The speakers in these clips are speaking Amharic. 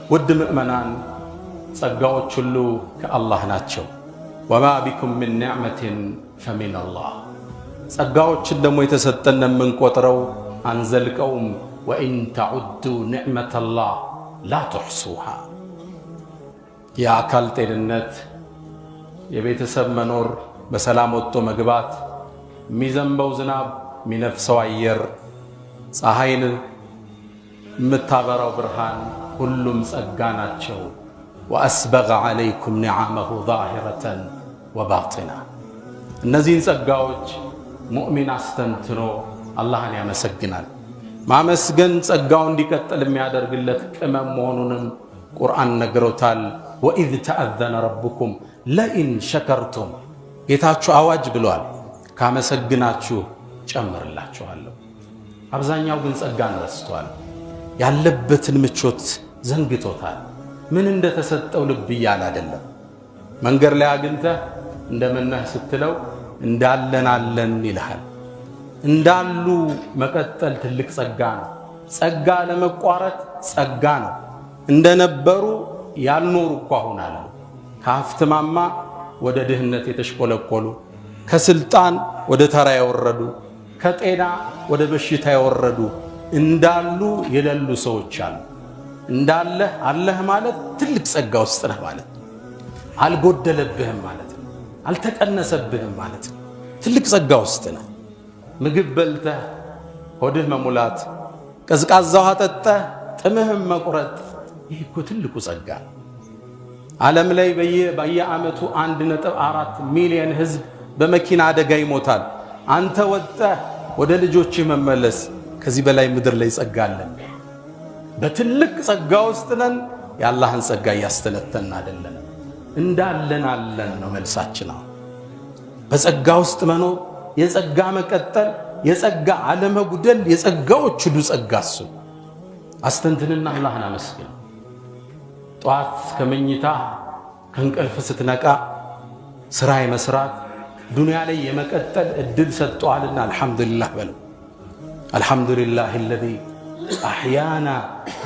ውድ ምእመናን ጸጋዎች ሁሉ ከአላህ ናቸው። ወማ ቢኩም ምን ኒዕመትን ፈሚን አላህ። ጸጋዎችን ደግሞ የተሰጠን የምንቆጥረው አንዘልቀውም። ወኢን ተዑዱ ኒዕመተላህ ላ ትሕሱሃ። የአካል ጤንነት፣ የቤተሰብ መኖር፣ በሰላም ወጥቶ መግባት፣ የሚዘንበው ዝናብ፣ የሚነፍሰው አየር፣ ፀሐይን የምታበራው ብርሃን ሁሉም ጸጋ ናቸው። ወአስበገ ዐለይኩም ኒዓመሁ ዛሂረተን ወባጢና። እነዚህን ጸጋዎች ሙእሚን አስተንትኖ አላህን ያመሰግናል። ማመስገን ጸጋው እንዲቀጥል የሚያደርግለት ቅመም መሆኑንም ቁርአን ነግሮታል። ወኢዝ ተአዘነ ረብኩም ለኢን ሸከርቱም፣ ጌታችሁ አዋጅ ብሏል፣ ካመሰግናችሁ ጨምርላችኋለሁ። አብዛኛው ግን ጸጋን ረስቷል። ያለበትን ምቾት ዘንግቶታል። ምን እንደተሰጠው ልብ እያለ አይደለም። መንገድ ላይ አግኝተህ እንደምነህ ስትለው እንዳለን አለን ይልሃል። እንዳሉ መቀጠል ትልቅ ጸጋ ነው። ጸጋ ለመቋረጥ ጸጋ ነው። እንደነበሩ ያልኖሩ እኮ አሁን አሉ። ከሀብት ማማ ወደ ድህነት የተሽቆለቆሉ፣ ከስልጣን ወደ ተራ የወረዱ፣ ከጤና ወደ በሽታ የወረዱ እንዳሉ የሌሉ ሰዎች አሉ። እንዳለህ አለህ ማለት ትልቅ ጸጋ ውስጥ ነህ ማለት ነው። አልጎደለብህም ማለት ነው። አልተቀነሰብህም ማለት ነው። ትልቅ ጸጋ ውስጥ ነህ። ምግብ በልተህ ሆድህ መሙላት፣ ቀዝቃዛ ውሃ ጠጥተህ ጥምህም መቁረጥ፣ ይህ እኮ ትልቁ ጸጋ ነው። ዓለም ላይ በየዓመቱ 1.4 ሚሊዮን ህዝብ በመኪና አደጋ ይሞታል። አንተ ወጥተህ ወደ ልጆችህ መመለስ፣ ከዚህ በላይ ምድር ላይ ጸጋ አለን? በትልቅ ጸጋ ውስጥ ነን። የአላህን ጸጋ እያስተነተን አይደለም። እንዳለን አለን ነው መልሳችን። በጸጋ ውስጥ መኖር፣ የጸጋ መቀጠል፣ የጸጋ አለመጉደል፣ የጸጋዎች ሁሉ ጸጋ እሱ። አስተንትንና አላህን አመስግን። ጠዋት ከመኝታ ከእንቅልፍ ስትነቃ ስራ የመስራት ዱንያ ላይ የመቀጠል እድል ሰጥቷልና አልሐምዱሊላህ በለው። አልሐምዱሊላህ አለዚ አሕያና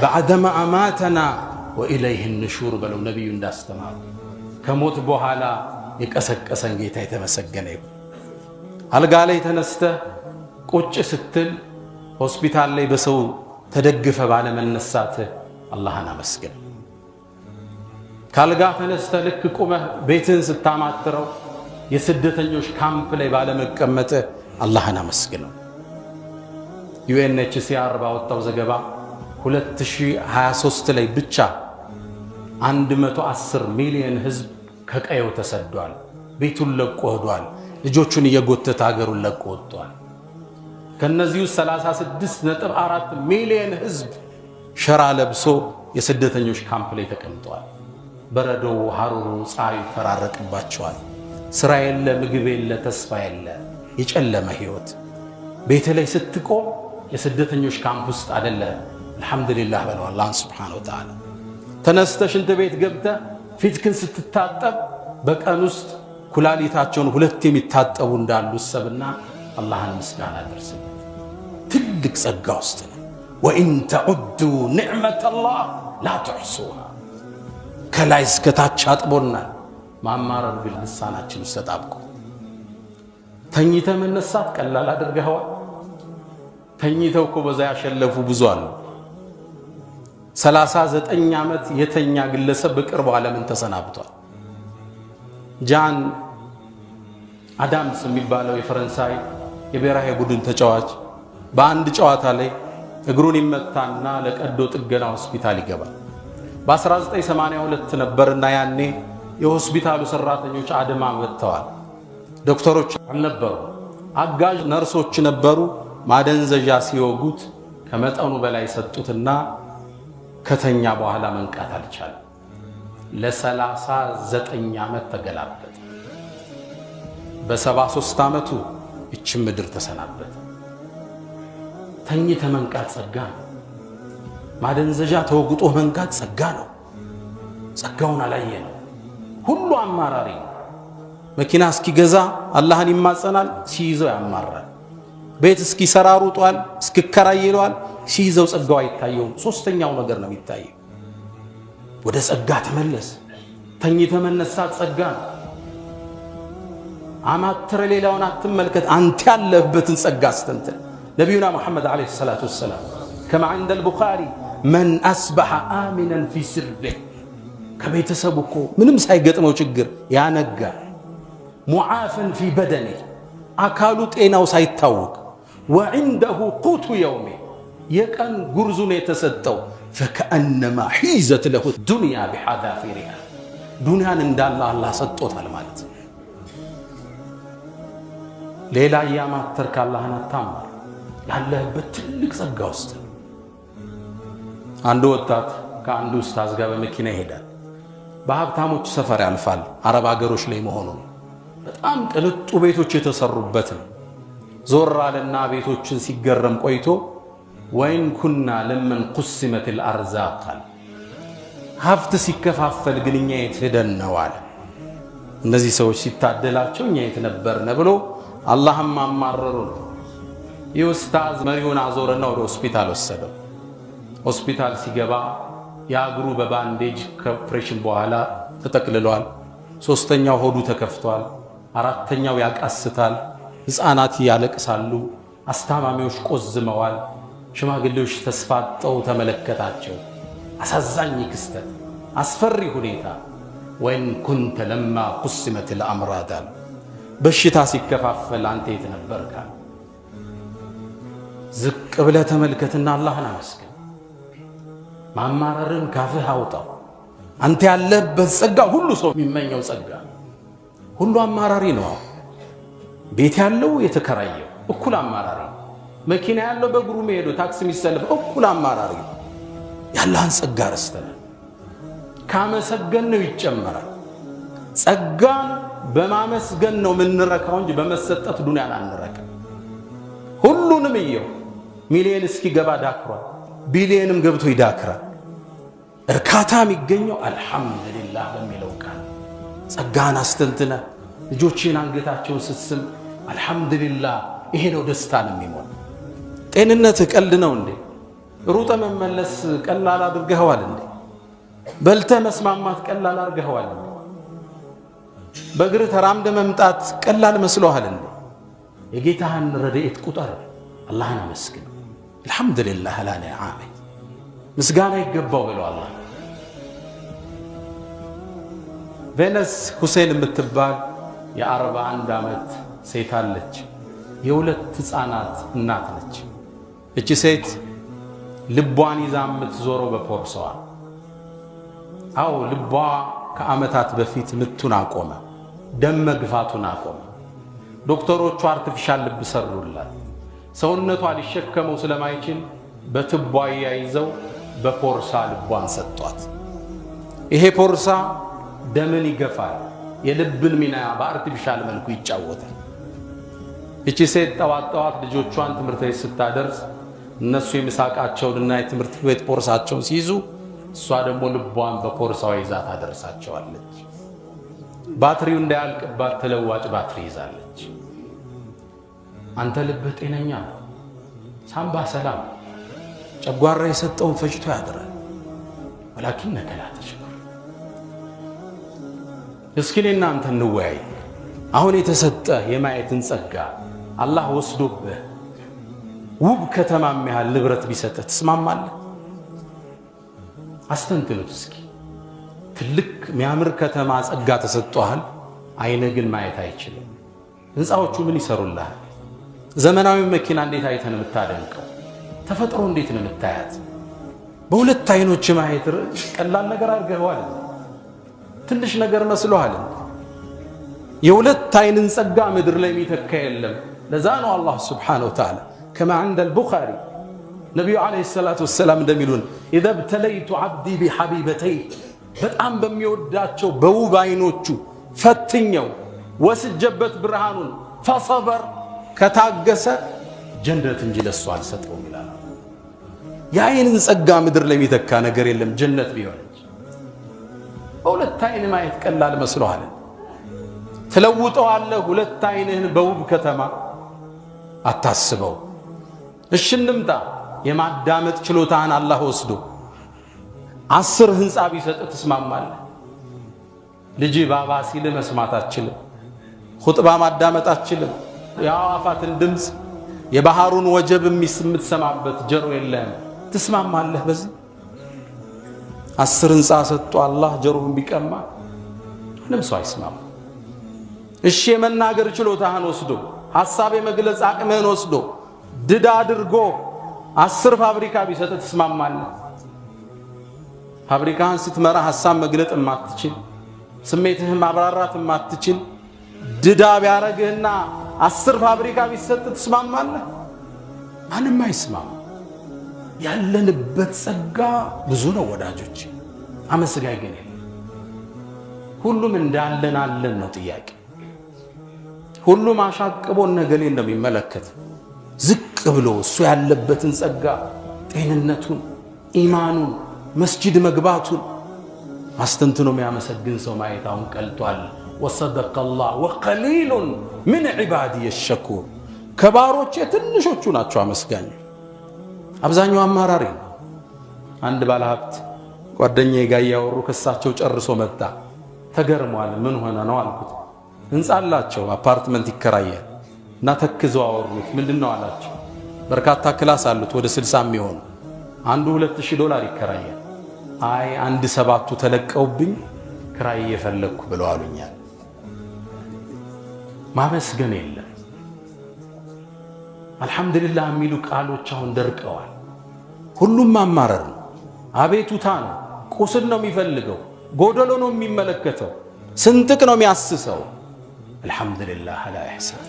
በዐደማ አማተና ወኢለይህ ንሹር በለው ነቢዩ እንዳስተማሩ። ከሞት በኋላ የቀሰቀሰን ጌታ የተመሰገነ ይሁን። አልጋ ላይ ተነስተህ ቁጭ ስትል ሆስፒታል ላይ በሰው ተደግፈ ባለመነሳትህ አላህን አመስግን። ካልጋ ተነስተህ ልክ ቁመህ ቤትህን ስታማትረው የስደተኞች ካምፕ ላይ ባለመቀመጥህ አላህን አመስግነው። ዩኤንኤችሲአር ባወጣው ዘገባ 2023 ላይ ብቻ 110 ሚሊዮን ህዝብ ከቀየው ተሰዷል። ቤቱን ለቆ ሄዷል። ልጆቹን እየጎተተ ሀገሩን ለቆ ወጥቷል። ከነዚህ 36.4 ሚሊዮን ህዝብ ሸራ ለብሶ የስደተኞች ካምፕ ላይ ተቀምጧል። በረዶው፣ ሐሩሩ፣ ፀሐዩ ይፈራረቅባቸዋል። ስራ የለ፣ ምግብ የለ፣ ተስፋ የለ፣ የጨለመ ህይወት። ቤት ላይ ስትቆም የስደተኞች ካምፕ ውስጥ አይደለም። አልሐምዱሊላህ በለው አላህን ሱብሓነሁ ወተዓላ። ተነስተህ ሽንት ቤት ገብተህ ፊትክን ስትታጠብ በቀን ውስጥ ኩላሊታቸውን 2 የሚታጠቡ እንዳሉ ሰብና አላህን ምስጋና አድርስለት። ትልቅ ጸጋ ውስጥ ነው። ወኢን ተዑዱ ኒዕመተላህ ላ ትሕሱሃ። ከላይ እስከ ታች አጥቦናል። ማማረር ግን ልሳናችን ውስጥ ተጣብቆ ተኝተህ መነሳት ቀላል አድርገኸዋል። ተኝተው እኮ በዛ ያሸለፉ ብዙ አሉ። 39 ዓመት የተኛ ግለሰብ በቅርቡ ዓለምን ተሰናብቷል። ጃን አዳምስ የሚባለው የፈረንሳይ የብሔራዊ ቡድን ተጫዋች በአንድ ጨዋታ ላይ እግሩን ይመታና ለቀዶ ጥገና ሆስፒታል ይገባል። በ1982 ነበርና ያኔ የሆስፒታሉ ሰራተኞች አድማ መጥተዋል። ዶክተሮች አልነበሩ፣ አጋዥ ነርሶች ነበሩ። ማደንዘዣ ሲወጉት ከመጠኑ በላይ ሰጡትና ከተኛ በኋላ መንቃት አልቻለም። ለ39 ዓመት ተገላበጠ። በ73 ዓመቱ እችም ምድር ተሰናበተ። ተኝተ መንቃት ጸጋ ነው። ማደንዘዣ ተወግጦ መንቃት ጸጋ ነው። ጸጋውን አላየ ነው። ሁሉ አማራሪ ነው። መኪና እስኪገዛ አላህን ይማጸናል፣ ሲይዘው ያማራል። ቤት እስኪሰራ ሩጧል፣ እስኪከራይ ይለዋል፣ ሲይዘው ጸጋው አይታየውም። ሶስተኛው ነገር ነው የሚታየው። ወደ ጸጋ ተመለስ። ተኝተ መነሳት ጸጋ ነው። አማትረ ሌላውን አትመልከት። አንተ ያለህበትን ጸጋ አስተንትን። ነቢዩና ሙሐመድ ዓለይሂ ሰላቱ ወሰላም ከማ ዐንደ አልቡኻሪ መን አስበሐ አሚነን ፊ ስርቢህ ከቤተሰቡ እኮ ምንም ሳይገጥመው ችግር ያነጋ ሙዓፈን ፊ በደኒህ አካሉ ጤናው ሳይታወቅ ወዕንደሁ ቁቱ የውሜ የቀን ጉርዙን የተሰጠው ፈከአነማ ሒዘት ለሁ ዱንያ ቢሐዛፊሪሃ ዱንያን እንዳለ አላህ ሰጥቶታል ማለት ነው። ሌላ እያማተርክ አላህን አታማር። ያለህበት ትልቅ ጸጋ ውስጥ አንድ ወጣት ከአንዱ ኡስታዝ ጋር በመኪና ይሄዳል። በሀብታሞች ሰፈር ያልፋል። አረብ አገሮች ላይ መሆኑ በጣም ቅንጡ ቤቶች የተሰሩበት ነው። ዞር አለና ቤቶችን ሲገረም ቆይቶ ወይን ኩና ለመን ቁስመት الارزاق ሀብት ሲከፋፈል ግን እኛ የት ሄደን ነው አለ። እነዚህ ሰዎች ሲታደላቸው እኛ የት ነበርን ብሎ አላህም አማረሩ ነው። የኡስታዝ መሪውን አዞረና ወደ ሆስፒታል ወሰደው። ሆስፒታል ሲገባ ያግሩ በባንዴጅ ከኦፕሬሽን በኋላ ተጠቅልሏል። ሶስተኛው ሆዱ ተከፍቷል። አራተኛው ያቃስታል። ህፃናት ያለቅሳሉ። አስታማሚዎች ቆዝመዋል። ሽማግሌዎች ተስፋጠው ተመለከታቸው። አሳዛኝ ክስተት፣ አስፈሪ ሁኔታ። ወይን ኩንተ ለማ ቁስመት الامراض በሽታ ሲከፋፈል አንተ የት ነበርካ? ዝቅ ብለህ ተመልከትና አላህን አመስግን። ማማረርን ካፍህ አውጣው። አንተ ያለበት ጸጋ ሁሉ ሰው የሚመኘው ጸጋ ሁሉ አማራሪ ነው። ቤት ያለው የተከራየው እኩል አማራሪ፣ መኪና ያለው በእግሩ መሄዱ ታክሲ የሚሰልፍ እኩል አማራሪ። ያላህን ጸጋ ረስተናል። ካመሰገን ነው ይጨመራል። ጸጋን በማመስገን ነው የምንረካው እንጂ በመሰጠት ዱንያን አንረካም። ሁሉንም እየው ሚሊዮን እስኪገባ ዳክሯል፣ ቢሊዮንም ገብቶ ይዳክራል። እርካታ የሚገኘው አልሐምዱሊላህ በሚለው ቃል ጸጋን አስተንትነ ልጆችን አንገታቸውን ስትስም አልሐምዱሊላህ ይሄ ነው ደስታን የሚሞላ። ጤንነት ቀልድ ነው እንዴ? ሩጠ መመለስ ቀላል አድርገዋል እንዴ? በልተ መስማማት ቀላል አድርገዋል እንዴ? በእግር ተራምደ መምጣት ቀላል መስሎሃል እንዴ? የጌታህን ረድኤት ቁጠር፣ አላህን አመስግን። አልሐምዱሊላህ አላ ኒዓሚ ምስጋና ይገባው ብለው አላህ። ቬነስ ሁሴን የምትባል የ41 ዓመት ሴት አለች። የሁለት ህፃናት እናት ነች። እቺ ሴት ልቧን ይዛ የምትዞረው በፖርሳዋ። አው ልቧ ከዓመታት በፊት ምቱን አቆመ፣ ደም መግፋቱን አቆመ። ዶክተሮቹ አርቲፊሻል ልብ ሰሩላት። ሰውነቷ ሊሸከመው ስለማይችል በትቧ ያይዘው በፖርሳ ልቧን ሰጧት። ይሄ ፖርሳ ደምን ይገፋል፣ የልብን ሚና በአርቲፊሻል መልኩ ይጫወታል። እቺ ሴት ጠዋት ልጆቿን ትምህርት ቤት ስታደርስ እነሱ የምሳቃቸውንና የትምህርት ቤት ፖርሳቸውን ሲይዙ እሷ ደግሞ ልቧን በፖርሳው ይዛ ታደርሳቸዋለች። ባትሪው እንዳያልቅባት ተለዋጭ ባትሪ ይዛለች። አንተ ልብህ ጤነኛ ነው፣ ሳምባ ሰላም፣ ጨጓራ የሰጠውን ፈጅቶ ያድራል። ወላኪነከ ላ ተሽኩር። እስኪ እኔና አንተ እንወያይ። አሁን የተሰጠ የማየትን ጸጋ አላህ ወስዶብህ ውብ ከተማ የሚያህል ንብረት ቢሰጥህ ትስማማለህ? አስተንትኑት እስኪ። ትልቅ የሚያምር ከተማ ጸጋ ተሰጥቷል፣ አይነ ግን ማየት አይችልም። ህንፃዎቹ ምን ይሰሩልሃል? ዘመናዊ መኪና እንዴት አይተን የምታደንቀው? ተፈጥሮ እንዴት ነው የምታያት? በሁለት አይኖች ማየት ቀላል ነገር አድርገዋል? ትንሽ ነገር መስሎሃል? የሁለት አይንን ጸጋ ምድር ላይ የሚተካ የለም። ለዛ ነው አላህ ሱብሓነሁ ወተዓላ ከማ ዐንደ አልቡኻሪ ነቢዩ ዓለይሂ ሰላቱ ወሰላም እንደሚሉን ኢዛ ብተለይቱ ዐብዲ ቢሐቢበተይ በጣም በሚወዳቸው በውብ አይኖቹ ፈትኘው ወስጀበት ብርሃኑን ፈሰበር ከታገሰ ጀነት እንጂ ለሱ አልሰጠውም ይላል። የአይንን ጸጋ ምድር ላይ የሚተካ ነገር የለም ጀነት ቢሆን እንጂ። በሁለት አይን ማየት ቀላል መስሎሃል? ትለውጠዋለህ ሁለት አይንህን በውብ ከተማ አታስበው። እሺ እንምጣ። የማዳመጥ ችሎታን አላህ ወስዶ 10 ህንጻ ቢሰጥ ትስማማለህ? ልጅ ባባ ሲል መስማት አትችልም። ኹጥባ ማዳመጥ አትችልም። የአዋፋትን ድምፅ የባህሩን ወጀብ የምትሰማበት ጆሮ የለህም። ትስማማለህ? በዚህ 10 ህንጻ ሰጥቶ አላህ ጆሮን ቢቀማ ምንም ሰው አይስማማ። እሺ የመናገር ችሎታህን ወስዶ ሐሳብ የመግለጽ አቅምህን ወስዶ ድዳ አድርጎ 10 ፋብሪካ ቢሰጥ ትስማማለህ? ፋብሪካህን ስትመራ ሐሳብ መግለጥ የማትችል ስሜትህን ማብራራት የማትችል ድዳ ቢያረግህና 10 ፋብሪካ ቢሰጥ ትስማማለህ? ማንም አይስማማ። ያለንበት ጸጋ ብዙ ነው ወዳጆች፣ አመስጋኝ ግን የለም። ሁሉም እንዳለን አለን ነው ጥያቄ። ሁሉም አሻቅቦ ነገሌ እንደሚመለከት ዝቅ ብሎ እሱ ያለበትን ጸጋ፣ ጤንነቱን፣ ኢማኑን፣ መስጂድ መግባቱን አስተንትኖ የሚያመሰግን ሰው ማየት አሁን ቀልጧል። ወሰደቀ አላህ ወቀሊሉን ምን ዒባዲየ ሸኩር። ከባሮቼ ትንሾቹ ናቸው አመስጋኝ፣ አብዛኛው አማራሪ ነው። አንድ ባለሀብት ጓደኛዬ ጋር እያወሩ ከሳቸው ጨርሶ መጣ። ተገርሟል። ምን ሆነ ነው አልኩት። ህንጻ አላቸው፣ አፓርትመንት ይከራያል እና ተክዘው አወሩት። ምንድነው አላቸው። በርካታ ክላስ አሉት ወደ 60 የሚሆኑ። አንዱ $2000 ይከራያል። አይ 1/7ቱ ተለቀውብኝ ክራይ እየፈለኩ ብለው አሉኛል። ማመስገን የለም። አልহামዱሊላህ የሚሉ ቃሎች አሁን ደርቀዋል። ሁሉም ማማረር ነው፣ አቤቱታ ነው፣ ቁስል ነው የሚፈልገው፣ ጎደሎ ነው የሚመለከተው፣ ስንጥቅ ነው የሚያስሰው። አልহামዱሊላህ አላ ኢህሳን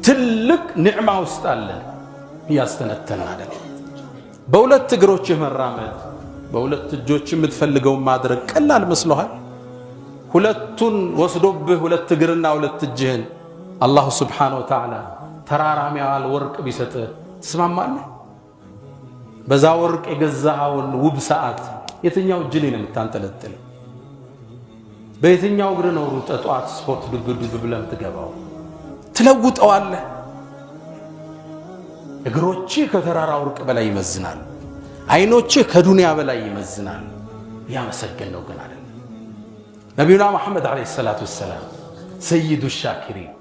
ትልቅ ኒዕማ ውስጥ አለን። ያስተነተና አይደል? በሁለት እግሮች መራመድ፣ በሁለት እጆች የምትፈልገው ማድረግ ቀላል መስሎሃል? ሁለቱን ወስዶብህ ሁለት እግርና ሁለት እጅህን አላሁ ሱብሓነሁ ወተዓላ ተራራም ያህል ወርቅ ቢሰጥ ትስማማለህ? በዛ ወርቅ የገዛኸውን ውብ ሰዓት የትኛው እጅ ላይ ነው የምታንጠለጥለው? በየትኛው እግር ነው ሩጠህ ጠዋት ስፖርት ዱብ ብለህ የምትገባው? ትለውጠዋለህ። እግሮችህ ከተራራ ወርቅ በላይ ይመዝናሉ። አይኖችህ ከዱንያ በላይ ይመዝናሉ። ያመሰገነው ግን አይደለም። ነቢዩና መሐመድ ዓለይሂ ሰላቱ ወሰላም ሰይዱ ሻኪሪን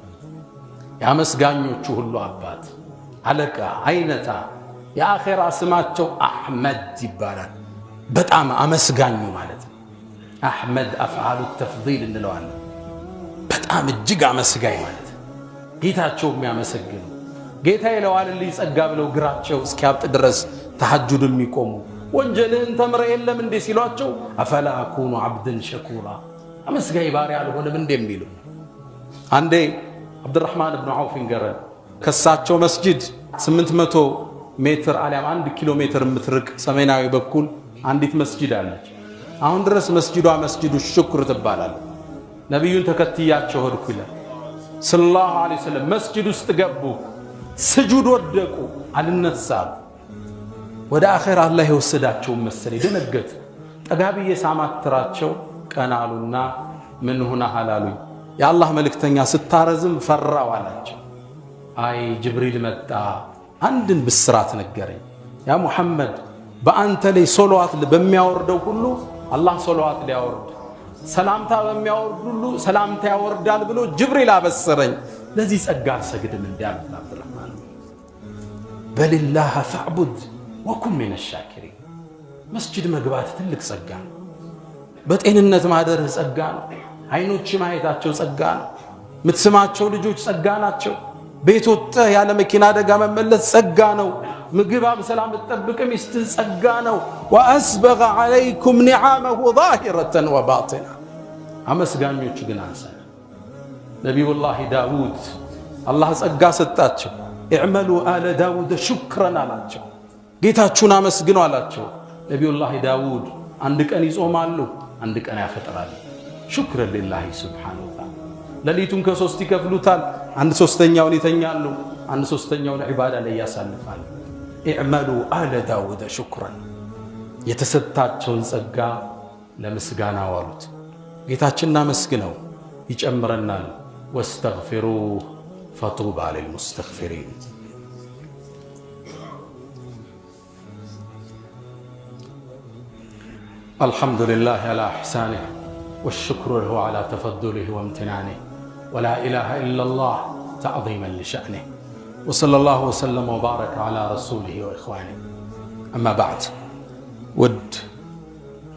ያመስጋኞቹ ሁሉ አባት፣ አለቃ፣ አይነታ፣ የአኼራ ስማቸው አሕመድ ይባላል። በጣም አመስጋኙ ማለት ነው። አሕመድ አፍዓሉ ተፍዲል እንለዋለን። በጣም እጅግ አመስጋኝ ማለት ነው። ጌታቸው የሚያመሰግኑ ጌታ ይለዋልልኝ ጸጋ ብለው ግራቸው እስኪያብጥ ድረስ ተሐጁድ የሚቆሙ ወንጀልህን ተምረ የለም እንዴ ሲሏቸው አፈላ አኩኑ ዓብድን ሸኩራ አመስጋኝ ባሪያ አልሆንም እንዴ የሚሉ። አንዴ አብዱራህማን ብን ዐውፍ ገረን ከሳቸው መስጂድ 800 ሜትር አሊያም 1 ኪሎ ሜትር የምትርቅ ሰሜናዊ በኩል አንዲት መስጂድ አለች። አሁን ድረስ መስጂዷ መስጂዱ ሽኩር ትባላለች። ነቢዩን ተከትያቸው ሄድኩ ይላል ሰለላሁ ዐለይሂ ወሰለም። መስጂድ ውስጥ ገቡ፣ ስጁድ ወደቁ፣ አልነሳም። ወደ አኼራ አላህ የወሰዳቸው መሰለኝ። ደነገጡ። ጠጋብዬ ሳማትራቸው ቀናሉና ምን ሆነ አላሉኝ። የአላህ መልእክተኛ ስታረዝም ፈራው አላቸው። አይ ጅብሪል መጣ፣ አንድን ብስራት ነገረኝ። ያ ሙሐመድ በአንተ ላይ ሶላዋት በሚያወርደው ሁሉ አላህ ሶላዋት ሊያወርድ፣ ሰላምታ በሚያወርድ ሁሉ ሰላምታ ያወርዳል ብሎ ጅብሪል አበሰረኝ። ለዚህ ጸጋ አልሰግድም እንዲያሉት አብዱራህማን በሊላህ ፈዕቡድ ወኩን ሚነ ሻኪሪን። መስጂድ መግባት ትልቅ ጸጋ ነው። በጤንነት ማደርህ ጸጋ ነው። አይኖች ማየታቸው ጸጋ ነው። የምትስማቸው ልጆች ጸጋ ናቸው። ቤት ወጥተህ ያለ መኪና አደጋ መመለስ ጸጋ ነው። ምግብ በሰላም መጠበቅ ሚስትህ ጸጋ ነው። ወአስበገ ዐለይኩም ኒዓመሁ ዛሂረተን ወባጢና። አመስጋኞች ግን አንሰን። ነቢዩላህ ዳውድ አላህ ጸጋ ሰጣቸው። እዕመሉ አለ ዳውድ ሹክረን አላቸው። ጌታችሁን አመስግኑ አላቸው። ነቢዩላህ ዳውድ አንድ ቀን ይጾማሉ፣ አንድ ቀን ያፈጥራሉ። ሹክረን ሊላሂ ሱብሓነሁ ወተዓላ። ሌሊቱን ከ3 ይከፍሉታል። 1/3ኛውን ይተኛሉ፣ 1/3ኛውን ዒባዳ ላይ ያሳልፋሉ። እዕመሉ አለ ዳውድ ሹክረን። የተሰጣቸውን ጸጋ ለምስጋና ዋሉት። ጌታችንን አመስግነው ይጨምረናል። ወስተግፊሩህ ፈጡባ ሊልሙስተግፊሪን። الحمد لله على إحسانه والشكر له على تفضله وامتنانه ولا إله إلا الله تعظيما لشأنه وصلى الله وسلم وبارك على رسوله وإخوانه أما بعد ود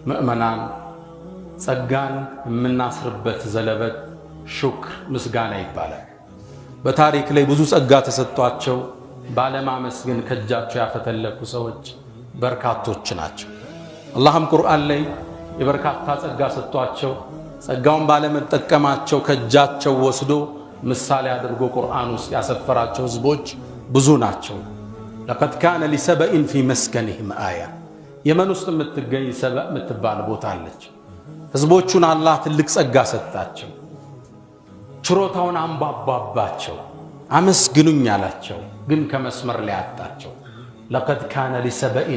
مؤمنان ጸጋን የምናስርበት ዘለበት ሹክር ምስጋና ይባላል። በታሪክ ላይ ብዙ ጸጋ ተሰጥቷቸው ባለማመስገን ከጃቸው ያፈተለኩ ሰዎች በርካቶች ናቸው። አላህም ቁርአን ላይ የበርካታ ጸጋ ሰጥቷቸው ጸጋውን ባለመጠቀማቸው ከጃቸው ወስዶ ምሳሌ አድርጎ ቁርአን ውስጥ ያሰፈራቸው ህዝቦች ብዙ ናቸው። لقد كان لسبأ في مسكنهم آية የመን ውስጥ የምትገኝ ሰበእ የምትባል ቦታ አለች። ህዝቦቹን አላህ ትልቅ ጸጋ ሰጣቸው። ችሮታውን አንባባባቸው፣ አመስግኑኝ አላቸው። ግን ከመስመር ላይ አጣቸው። لقد كان لسبأ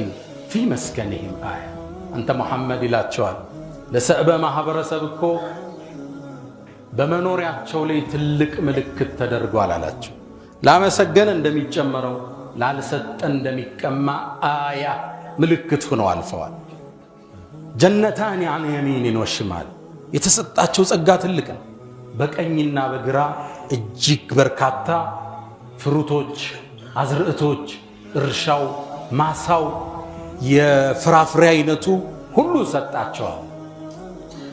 في مسكنهم آية አንተ መሐመድ ይላቸዋል ለሰዕበ ማህበረሰብ እኮ በመኖሪያቸው ላይ ትልቅ ምልክት ተደርጓል አላቸው። ላመሰገነ እንደሚጨመረው ላልሰጠ እንደሚቀማ አያ ምልክት ሆነው አልፈዋል። ጀነታን عن يمين وشمال የተሰጣቸው ጸጋ ትልቅ ነው። በቀኝና በግራ እጅግ በርካታ ፍሩቶች፣ አዝርዕቶች፣ እርሻው፣ ማሳው፣ የፍራፍሬ አይነቱ ሁሉ ሰጣቸዋል።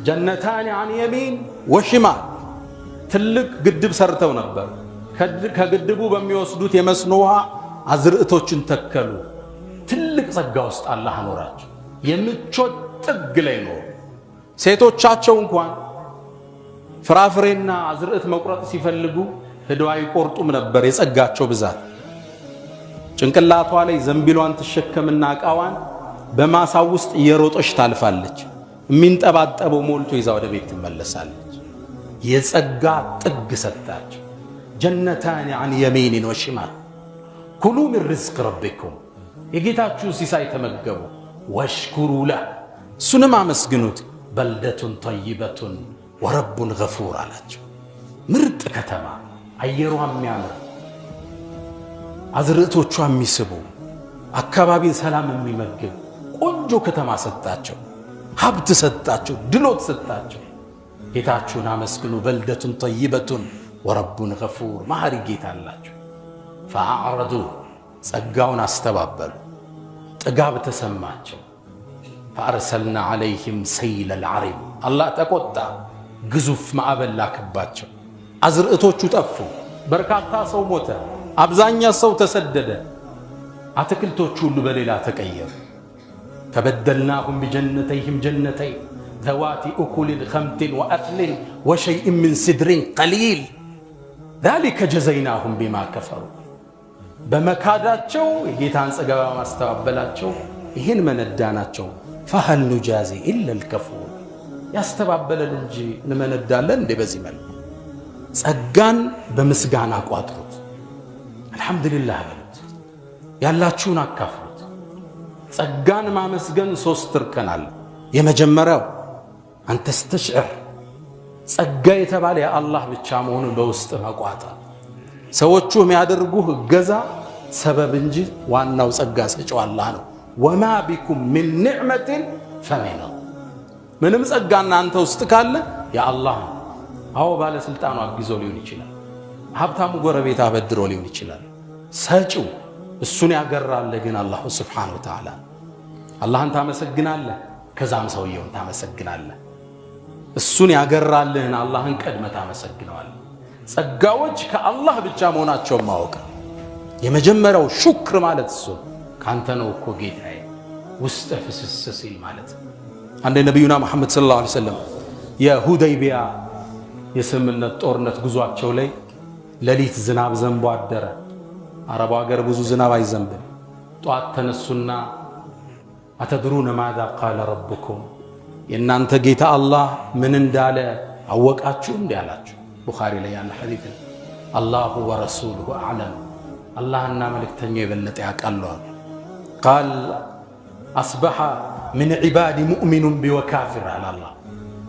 ጀነታን عن يمين وشمال ትልቅ ግድብ ሰርተው ነበር። ከግድቡ በሚወስዱት የመስኖ ውሃ አዝርዕቶችን ተከሉ። ትልቅ ጸጋ ውስጥ አላህ አኖራቸው። የምቾት ጥግ ላይ ነው። ሴቶቻቸው እንኳን ፍራፍሬና አዝርዕት መቁረጥ ሲፈልጉ ሄደው አይቆርጡም ነበር። የጸጋቸው ብዛት ጭንቅላቷ ላይ ዘንቢሏን ትሸከምና ዕቃዋን በማሳው ውስጥ እየሮጠች ታልፋለች። የሚንጠባጠበው ሞልቶ ይዛ ወደ ቤት ትመለሳለች። የጸጋ ጥግ ሰጣቸው። ጀነታን عن يمين وشمال كلوا من رزق ربكم የጌታችሁን ሲሳይ ተመገቡ። ወሽኩሩ ለህ እሱንም አመስግኑት። በልደቱን ጠይበቱን ወረቡን ገፉር አላቸው። ምርጥ ከተማ፣ አየሯ የሚያምር፣ አዝርዕቶቿ የሚስቡ፣ አካባቢን ሰላም የሚመግብ ቆንጆ ከተማ ሰጣቸው። ሀብት ሰጣቸው፣ ድሎት ሰጣቸው። ጌታችሁን አመስግኑ። በልደቱን ጠይበቱን ወረቡን ገፉር ማህሪ ጌታ አላቸው። ፈአዕረዱ ጸጋውን አስተባበሉ። ጥጋብ ተሰማቸው። ፈአርሰልና ዓለይህም ሰይለ ልዓሪም አላህ ተቆጣ። ግዙፍ ማዕበል ላከባቸው። አዝርዕቶቹ ጠፉ። በርካታ ሰው ሞተ። አብዛኛ ሰው ተሰደደ። አትክልቶቹ ሁሉ በሌላ ተቀየሩ። ተበደልናሁም ቢጀነተይህም ጀነተይን ዘዋቲ እኩልን ኸምትን ወአክልን ወሸይእን ምን ሲድሪን ቀሊል ذلك جزيناهم بما كفروا በመካዳቸው የጌታን ጸጋ ማስተባበላቸው ይሄን መነዳናቸው። فهل نجازي إلا الكفور ያስተባበለን እንጂ እንመነዳለን እንደ በዚህ መልኩ ጸጋን በምስጋና ቋጥሩት። አልহামዱሊላህ በሉት። ያላችሁን አካፍሉት። ጸጋን ማመስገን ሶስት እርከን አለ። የመጀመሪያው አንተ ተስተሽዕር ጸጋ የተባለ የአላህ ብቻ መሆኑን በውስጥ መቋጠር። ሰዎቹ የሚያደርጉህ እገዛ ሰበብ እንጂ ዋናው ጸጋ ሰጪው አላህ ነው። ወማ ቢኩም ሚን ኒዕመትን ፈሚን ምንም ጸጋና አንተ ውስጥ ካለ የአላህ ነው። አዎ ባለስልጣኑ አግዞ ሊሆን ይችላል። ሀብታሙ ጎረቤት አበድሮ ሊሆን ይችላል። ሰጪው እሱን ያገራልህ ግን አላህ ሱብሓነሁ ወተዓላ። አላህን ታመሰግናለህ፣ ከዛም ሰውየውን ታመሰግናለህ። እሱን ያገራልህን አላህን ቀድመህ ታመሰግነዋለህ። ጸጋዎች ከአላህ ብቻ መሆናቸውን ማወቅ የመጀመሪያው ሹክር ማለት እሱ ካንተ ነው እኮ ጌታዬ ውስጥ ፍስስ ሲል ማለት። አንደ ነብዩና መሐመድ ሰለላሁ ዐለይሂ ወሰለም የሁደይቢያ የስምምነት ጦርነት ጉዟቸው ላይ ሌሊት ዝናብ ዘንቦ አደረ። አረቡ ሀገር ብዙ ዝናብ አይዘንብም። ጧት ተነሱና አተድሩነ ማዛ ቃለ ረብኩም የእናንተ ጌታ አላህ ምን እንዳለ አወቃችሁ እንዴ አላችሁ። ቡኻሪ ላይ ያለ ሐዲስ ነው። አላሁ ወረሱሉሁ አዕለም አላህና መልእክተኛው የበለጠ ያውቃሉ። ቃል አስበሐ ምን ዒባዲ ሙእሚኑን ቢወካፊር አለ አላህ።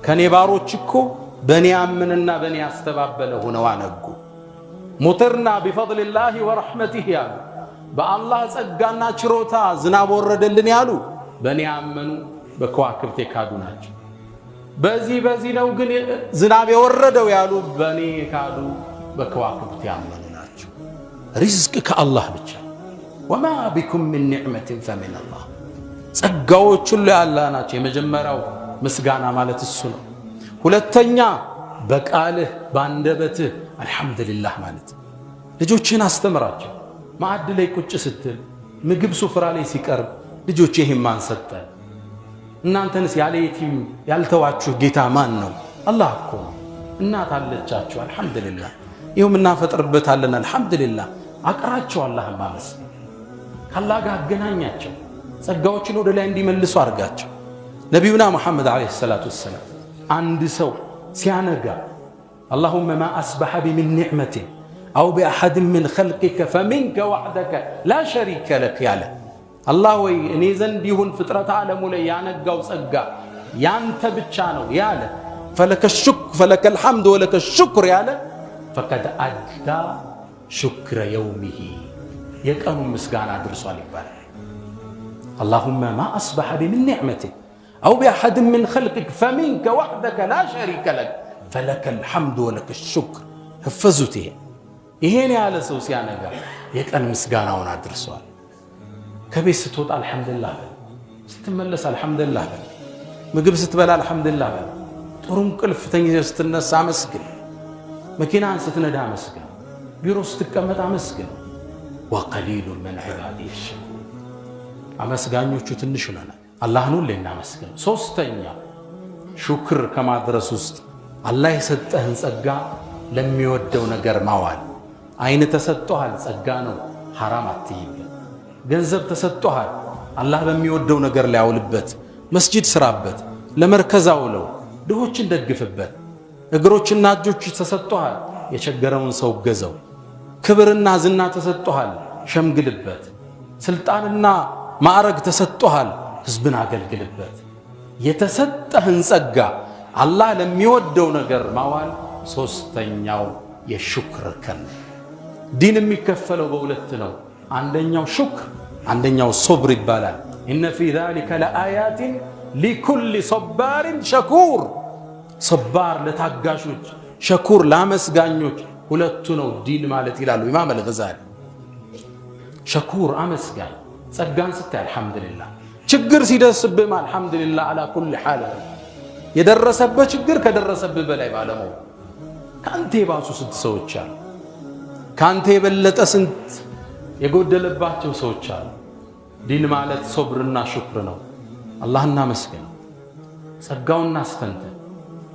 ከኔ ባሮች እኮ በኔ አምንና በኔ ያስተባበለ ሆነው አነጉ። ሙጥርና ቢፈድሊላሂ ወረሕመቲሂ ያሉ በአላህ ጸጋና ችሮታ ዝናብ ወረደልን ያሉ በኔ አመኑ በከዋክብት የካዱ ናቸው። በዚህ ነው ግን ዝናብ የወረደው ያሉ በእኔ የካዱ በከዋክብት ያመኑ ናቸው። ሪዝቅ ከአላህ ብቻ። ወማ ቢኩም ምን ኒዕመትን ፈሚን አላህ። ጸጋዎች ሁሉ ያላህ ናቸው። የመጀመሪያው ምስጋና ማለት እሱ ነው። ሁለተኛ በቃልህ ባንደበትህ አልሐምዱሊላህ ማለት። ልጆችን አስተምራቸው። ማዕድ ላይ ቁጭ ስትል ምግብ ሱፍራ ላይ ሲቀርብ ልጆች ይሄን ማን ሰጠ? እናንተንስ ያለ የቲም ያልተዋችሁ ጌታ ማን ነው? አላህ እኮ ነው። እናት አለቻችሁ አልሐምዱሊላህ። ይኸው እናፈጥርበታለን አልሐምዱሊላህ። አቅራቸው አላህን ማመስገን። ከአላህ ጋር አገናኛቸው። ጸጋዎችን ወደ ላይ እንዲመልሱ አድርጋቸው። ነቢዩና ሙሐመድ ዓለይሂ ሰላቱ ወሰላም አንድ ሰው ሲያነጋ አላሁመ ማ አስበሐ ቢሚን ኒዕመቲን አው ቢአሐድን ሚን ኸልቂከ ፈሚንከ ወሕደከ ላ ሸሪከ ለክ ያለ አላህ ወይ እኔ ዘንድ ይሁን ፍጥረት ዓለሙ ላይ ያነጋው ጸጋ ያንተ ብቻ ነው ያለ ፈለከ ልሐምድ ወለከ ሽኩር ያለ ፈቀድ አዳ ሹክረ የውሚሂ የቀኑ ምስጋና አድርሷል ይባላል። አላሁመ ማ አስበሐ ቢሚን ኒዕመቲን አው ቢአሐድን ሚን ኸልቂከ ፈሚንከ ወሕደከ ላ ሸሪከ ለክ ፈለከ ልሐምድ ወለከ ሽኩር። ህፈዙት። ይሄን ያለ ሰው ሲያነጋ የቀን ምስጋናውን አድርሷል። ከቤት ስትወጣ አልሐምዱሊላህ በል፣ ስትመለስ አልሐምዱሊላህ በል፣ ምግብ ስትበላ አልሐምዱሊላህ በል፣ ጥሩ እንቅልፍ ተኝተህ ስትነሳ አመስግን፣ መኪናን ስትነዳ አመስግን፣ ቢሮ ስትቀመጥ አመስግን። ወቀሊሉን ሚን ዒባዲየ ሸኩር። አመስጋኞቹ ትንሽ ነን። አላህን ሁሌ እናመስግን። ሶስተኛ ሹክር ከማድረስ ውስጥ አላህ የሰጠህን ጸጋ ለሚወደው ነገር ማዋል። አይን ተሰጥቶሃል፣ ጸጋ ነው፣ ሐራም አትይበት። ገንዘብ ተሰጥቶሃል፣ አላህ በሚወደው ነገር ላይ አውልበት። መስጂድ ስራበት፣ ለመርከዝ አውለው፣ ድሆችን ደግፍበት። እግሮችና እጆች ተሰጥቶሃል፣ የቸገረውን ሰው ገዘው። ክብርና ዝና ተሰጥቶሃል፣ ሸምግልበት። ስልጣንና ማዕረግ ተሰጥቶሃል፣ ህዝብን አገልግልበት። የተሰጠህን ጸጋ አላህ ለሚወደው ነገር ማዋል ሶስተኛው የሹክር ከን። ዲን የሚከፈለው በሁለት ነው። አንደኛው ሹክር፣ አንደኛው ሶብር ይባላል። ኢነ ፊ ዛሊከ ለአያቲን ሊኩሊ ሶባሪን ሸኩር። ሶባር ለታጋሾች፣ ሸኩር ለአመስጋኞች። ሁለቱ ነው ዲን ማለት ይላሉ ኢማም አልገዛሊ። ሸኩር አመስጋኝ፣ ጸጋን ስታይ አልሐምዱሊላህ፣ ችግር ሲደርስብህም አልሐምዱሊላህ አላ ኩሊ ሓል። የደረሰበት ችግር ከደረሰብህ በላይ ባለመሆኑ ከአንተ የባሱ ስንት ሰዎች አሉ። ከአንተ የበለጠ ስንት የጎደለባቸው ሰዎች አሉ። ዲን ማለት ሶብርና ሹክር ነው። አላህን እናመስግን፣ ጸጋውን እናስተንትን።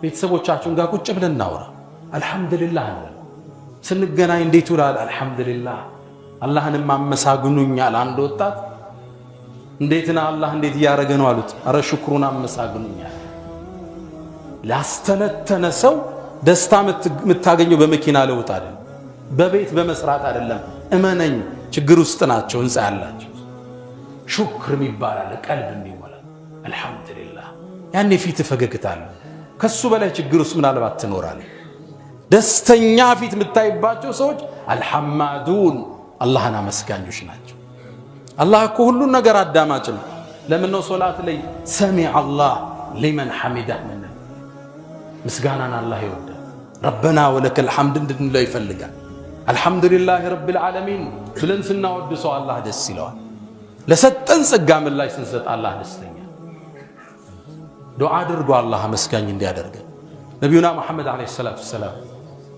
ቤተሰቦቻችን ጋር ቁጭ ብለን እናውራ፣ አልሐምዱሊላህ እንበል። ስንገናኝ እንዴት ውላል? አልሐምዱሊላህ። አላህንም አመሳግኑኛል። አንድ ወጣት እንዴትና አላህ እንዴት እያደረገ ነው አሉት። አረ ሹክሩን አመሳግኑኛል። ላስተነተነ ሰው ደስታ የምታገኘው በመኪና ለውጥ አይደለም፣ በቤት በመስራት አይደለም። እመነኝ፣ ችግር ውስጥ ናቸው ህንፃ ያላቸው። ሹክር ይባላል ቀልብ የሚሞላ አልሐምዱሊላህ። ያኔ ፊት ፈገግታለህ። ከሱ በላይ ችግር ውስጥ ምናልባት ትኖራለህ። ደስተኛ ፊት የምታይባቸው ሰዎች አልሐማዱን አላህን አመስጋኞች ናቸው። አላህ እኮ ሁሉን ነገር አዳማጭ ነው። ለምን ነው ሶላት ላይ ሰሚዐ አላህ ሊመን ሐሚዳህ ምን ምስጋናን አላህ ይወዳል። ረበና ወለከል ሐምድ እንድንለው ይፈልጋል። አልሐምዱሊላህ ረቢል ዓለሚን ብለን ስናወድሰው አላህ ደስ ይለዋል። ለሰጠን ጸጋ ምላሽ ስንሰጥ አላህ ደስተኛ። ዱዓ አድርጎ አላህ አመስጋኝ እንዲያደርገን። ነቢዩና መሐመድ ዓለይሂ ሰላቱ ወሰላም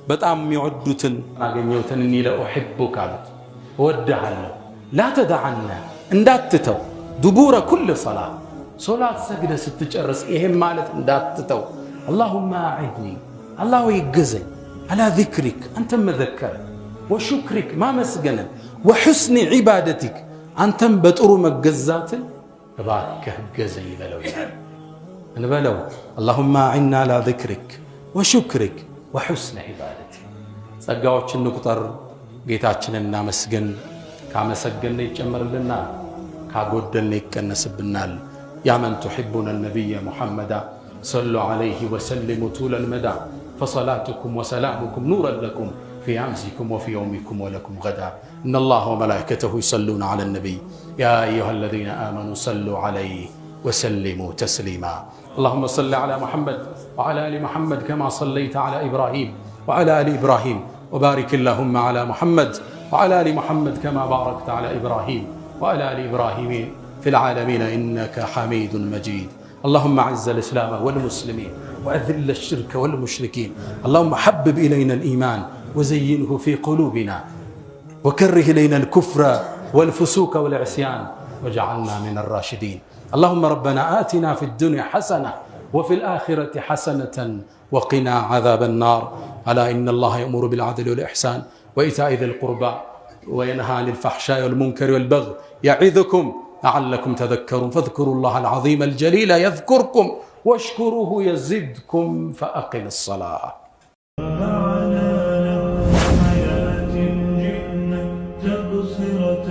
በጣም የሚወዱትን አገኘሁትን እኒ ለኡሒቡክ አሉት። እወድሃለሁ። ላ ተደዐና እንዳትተው፣ ዱቡረ ኩል ሰላት ሶላት ሰግደህ ስትጨርስ ይሄም ማለት እንዳትተው። አላሁማ አዒድኒ አላህ ይገዘኝ፣ አላ ዚክሪክ አንተም መዘከረ፣ ወሹክሪክ ማመስገንን፣ ወሑስኒ ዒባደቲክ አንተም በጥሩ መገዛትን እባክህ እገዘኝ በለው ይላል። እንበለው አላሁማ አዒና አላ ዚክሪክ ወሹክሪክ ወሑስኒ ዒባደቲክ። ጸጋዎችን እንቁጠር፣ ጌታችንን እናመስግን። ካመሰገን ይጨመርልናል፣ ካጎደልን ይቀነስብናል። ያ መን ቱሒቡነ ነቢየ ሙሐመዳ ሰሉ ዐለይሂ ወሰሊሙ ጡለል መዳ ፈሰላቱኩም ወሰላሙኩም ኑረን ለኩም ፊ አምሲኩም ወፊ የውሚኩም ወለኩም ገዳ ኢነላህ ወመላኢከተሁ ዩሰሉነ ዐለን ነቢይ ያ አዩሃ አለዚነ አመኑ ሰሉ ዐለይሂ وسلموا تسليما. اللهم صل على محمد وعلى آل محمد كما صليت على إبراهيم وعلى آل إبراهيم، وبارك اللهم على محمد وعلى آل محمد كما باركت على إبراهيم وعلى آل إبراهيم في العالمين إنك حميد مجيد. اللهم أعز الإسلام والمسلمين وأذل الشرك والمشركين. اللهم حبب إلينا الإيمان وزينه في قلوبنا، وكره إلينا الكفر والفسوق والعصيان واجعلنا من الراشدين. اللهم ربنا آتنا في الدنيا حسنة وفي الآخرة حسنة وقنا عذاب النار. ألا إن الله يأمر بالعدل والإحسان وإيتاء ذي القربى وينهى عن الفحشاء والمنكر والبغي يعظكم لعلكم تذكرون. فاذكروا الله العظيم الجليل يذكركم واشكروه يزدكم فأقم الصلاة. حياة جنة تبصرة